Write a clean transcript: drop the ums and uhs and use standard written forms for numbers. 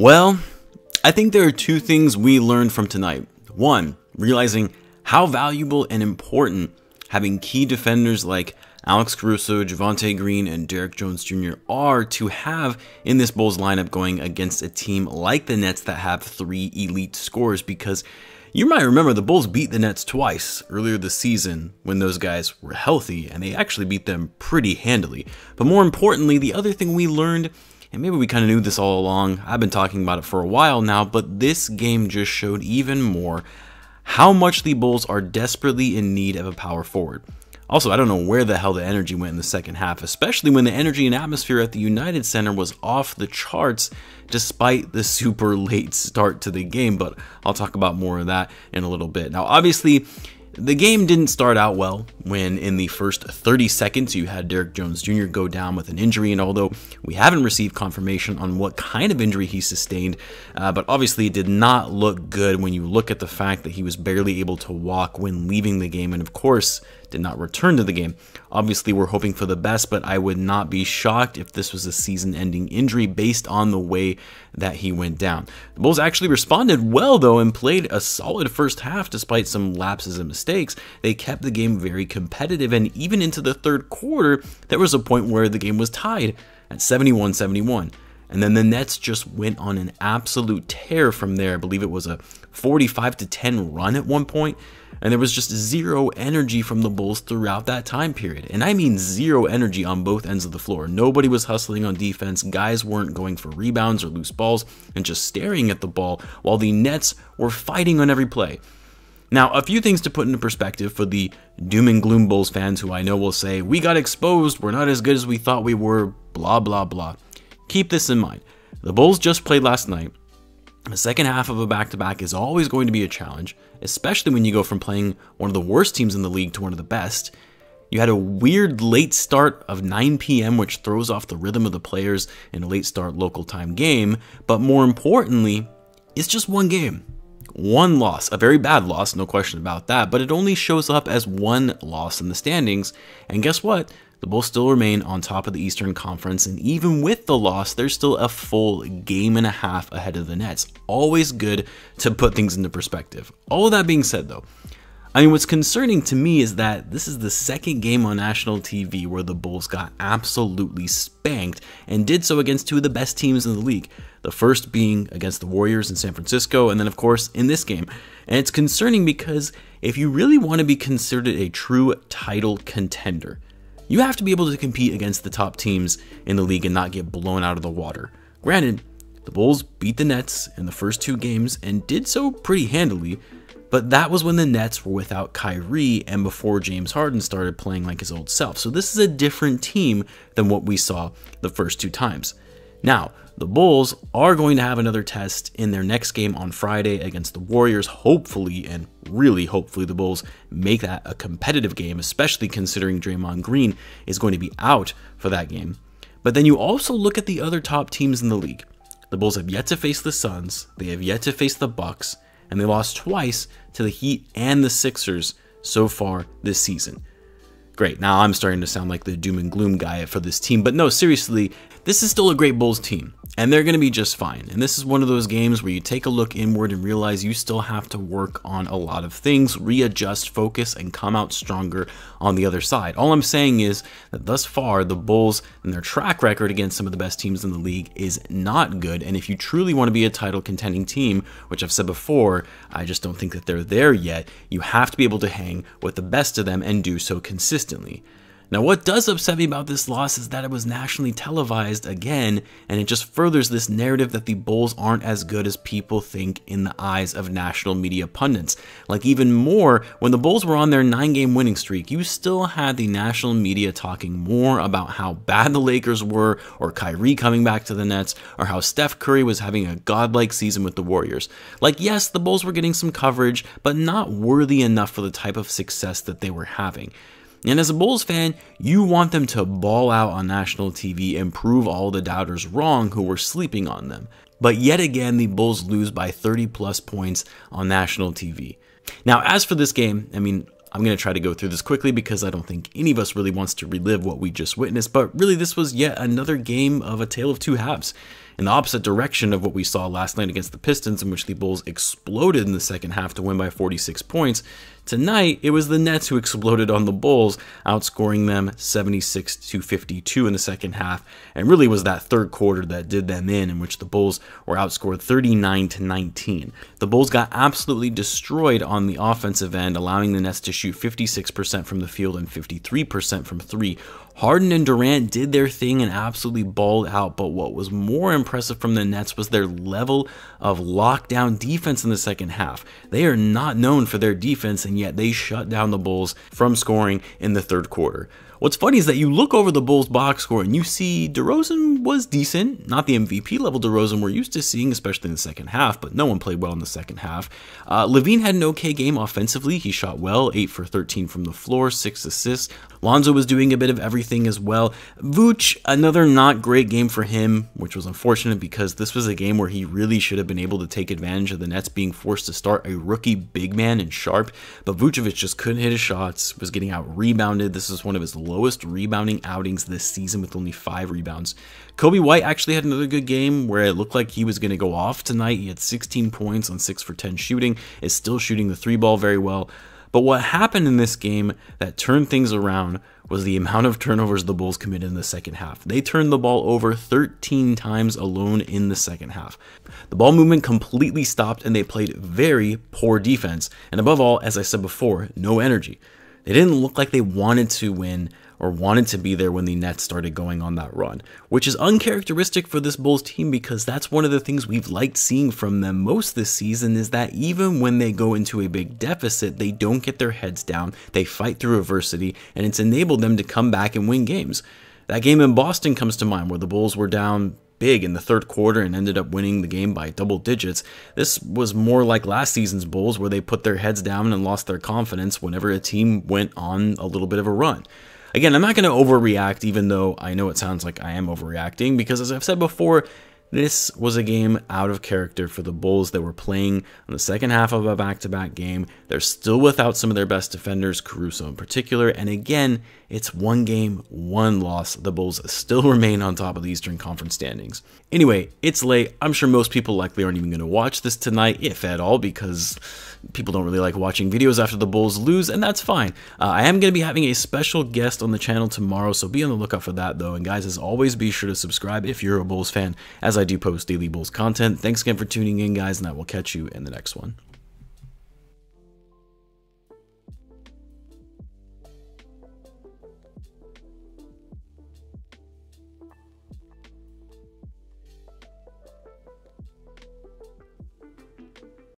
Well, I think there are two things we learned from tonight. One, realizing how valuable and important having key defenders like Alex Caruso, Javonte Green, and Derrick Jones Jr. are to have in this Bulls lineup going against a team like the Nets that have three elite scorers, because you might remember the Bulls beat the Nets twice earlier this season when those guys were healthy, and they actually beat them pretty handily. But more importantly, the other thing we learned, and maybe we kind of knew this all along, I've been talking about it for a while now, but this game just showed even more how much the Bulls are desperately in need of a power forward. Also, I don't know where the hell the energy went in the second half, especially when the energy and atmosphere at the United Center was off the charts despite the super late start to the game, but I'll talk about more of that in a little bit. Now, obviously, the game didn't start out well when in the first 30 seconds you had Derrick Jones Jr. go down with an injury, and although we haven't received confirmation on what kind of injury he sustained, but obviously it did not look good when you look at the fact that he was barely able to walk when leaving the game, and of course did not return to the game. Obviously we're hoping for the best, but I would not be shocked if this was a season-ending injury based on the way that he went down. The Bulls actually responded well though and played a solid first half despite some lapses and mistakes. They kept the game very competitive, and even into the third quarter there was a point where the game was tied at 71-71. And then the Nets just went on an absolute tear from there. I believe it was a 45-10 run at one point, and there was just zero energy from the Bulls throughout that time period. And I mean zero energy on both ends of the floor. Nobody was hustling on defense. Guys weren't going for rebounds or loose balls and just staring at the ball, while the Nets were fighting on every play. Now, a few things to put into perspective for the doom and gloom Bulls fans who I know will say, we got exposed, we're not as good as we thought we were, blah, blah, blah. Keep this in mind. The Bulls just played last night. The second half of a back-to-back is always going to be a challenge, especially when you go from playing one of the worst teams in the league to one of the best. You had a weird late start of 9 p.m., which throws off the rhythm of the players in a late start local time game, but more importantly, it's just one game. One loss, a very bad loss, no question about that, but it only shows up as one loss in the standings, and guess what? The Bulls still remain on top of the Eastern Conference, and even with the loss, there's still a full game and a half ahead of the Nets. Always good to put things into perspective. All of that being said though, I mean, what's concerning to me is that this is the second game on national TV where the Bulls got absolutely spanked, and did so against two of the best teams in the league. The first being against the Warriors in San Francisco, and then of course in this game. And it's concerning because if you really want to be considered a true title contender, you have to be able to compete against the top teams in the league and not get blown out of the water. Granted, the Bulls beat the Nets in the first two games and did so pretty handily, but that was when the Nets were without Kyrie and before James Harden started playing like his old self. So this is a different team than what we saw the first two times. Now, the Bulls are going to have another test in their next game on Friday against the Warriors. Hopefully, and really hopefully, the Bulls make that a competitive game, especially considering Draymond Green is going to be out for that game. But then you also look at the other top teams in the league. The Bulls have yet to face the Suns, they have yet to face the Bucks, and they lost twice to the Heat and the Sixers so far this season. Great, now I'm starting to sound like the doom and gloom guy for this team, but no, seriously, this is still a great Bulls team, and they're going to be just fine. And this is one of those games where you take a look inward and realize you still have to work on a lot of things, readjust, focus, and come out stronger on the other side. All I'm saying is that thus far, the Bulls and their track record against some of the best teams in the league is not good, and if you truly want to be a title contending team, which I've said before, I just don't think that they're there yet, you have to be able to hang with the best of them and do so consistently. Now, what does upset me about this loss is that it was nationally televised again, and it just furthers this narrative that the Bulls aren't as good as people think in the eyes of national media pundits. Like, even more, when the Bulls were on their 9-game winning streak, you still had the national media talking more about how bad the Lakers were, or Kyrie coming back to the Nets, or how Steph Curry was having a godlike season with the Warriors. Like, yes, the Bulls were getting some coverage, but not worthy enough for the type of success that they were having. And as a Bulls fan, you want them to ball out on national TV and prove all the doubters wrong who were sleeping on them. But yet again, the Bulls lose by 30 plus points on national TV. Now, as for this game, I mean, I'm going to try to go through this quickly because I don't think any of us really wants to relive what we just witnessed, but really this was yet another game of a tale of two halves. in the opposite direction of what we saw last night against the Pistons, in which the Bulls exploded in the second half to win by 46 points. Tonight, it was the Nets who exploded on the Bulls, outscoring them 76-52 in the second half, and really was that third quarter that did them in which the Bulls were outscored 39-19. The Bulls got absolutely destroyed on the offensive end, allowing the Nets to shoot 56% from the field and 53% from three. Harden and Durant did their thing and absolutely balled out, but what was more impressive from the Nets was their level of lockdown defense in the second half. They are not known for their defense, and yet they shut down the Bulls from scoring in the third quarter. What's funny is that you look over the Bulls box score and you see DeRozan was decent, not the MVP level DeRozan we're used to seeing, especially in the second half, but no one played well in the second half. Lavine had an okay game offensively. He shot well, 8 for 13 from the floor, 6 assists. Lonzo was doing a bit of everything as well. Vuce, another not great game for him, which was unfortunate because this was a game where he really should have been able to take advantage of the Nets being forced to start a rookie big man in Sharp, but Vucevic just couldn't hit his shots, was getting out rebounded. This is one of his lowest rebounding outings this season with only 5 rebounds. Coby White actually had another good game where it looked like he was going to go off tonight. He had 16 points on 6 for 10 shooting, is still shooting the 3-ball very well. But what happened in this game that turned things around was the amount of turnovers the Bulls committed in the second half. They turned the ball over 13 times alone in the second half. The ball movement completely stopped and they played very poor defense. And above all, as I said before, no energy. They didn't look like they wanted to win or wanted to be there when the Nets started going on that run, which is uncharacteristic for this Bulls team because that's one of the things we've liked seeing from them most this season is that even when they go into a big deficit, they don't get their heads down, they fight through adversity, and it's enabled them to come back and win games. That game in Boston comes to mind where the Bulls were down big in the third quarter and ended up winning the game by double digits. This was more like last season's Bulls where they put their heads down and lost their confidence whenever a team went on a little bit of a run. Again, I'm not going to overreact, even though I know it sounds like I am overreacting, because as I've said before, this was a game out of character for the Bulls that were playing on the second half of a back-to-back game. They're still without some of their best defenders, Caruso in particular, and again, it's one game, one loss. The Bulls still remain on top of the Eastern Conference standings. Anyway, it's late. I'm sure most people likely aren't even going to watch this tonight, if at all, because people don't really like watching videos after the Bulls lose, and that's fine. I am going to be having a special guest on the channel tomorrow, so be on the lookout for that, though. And guys, as always, be sure to subscribe if you're a Bulls fan, as I do post daily Bulls content. Thanks again for tuning in, guys, and I will catch you in the next one.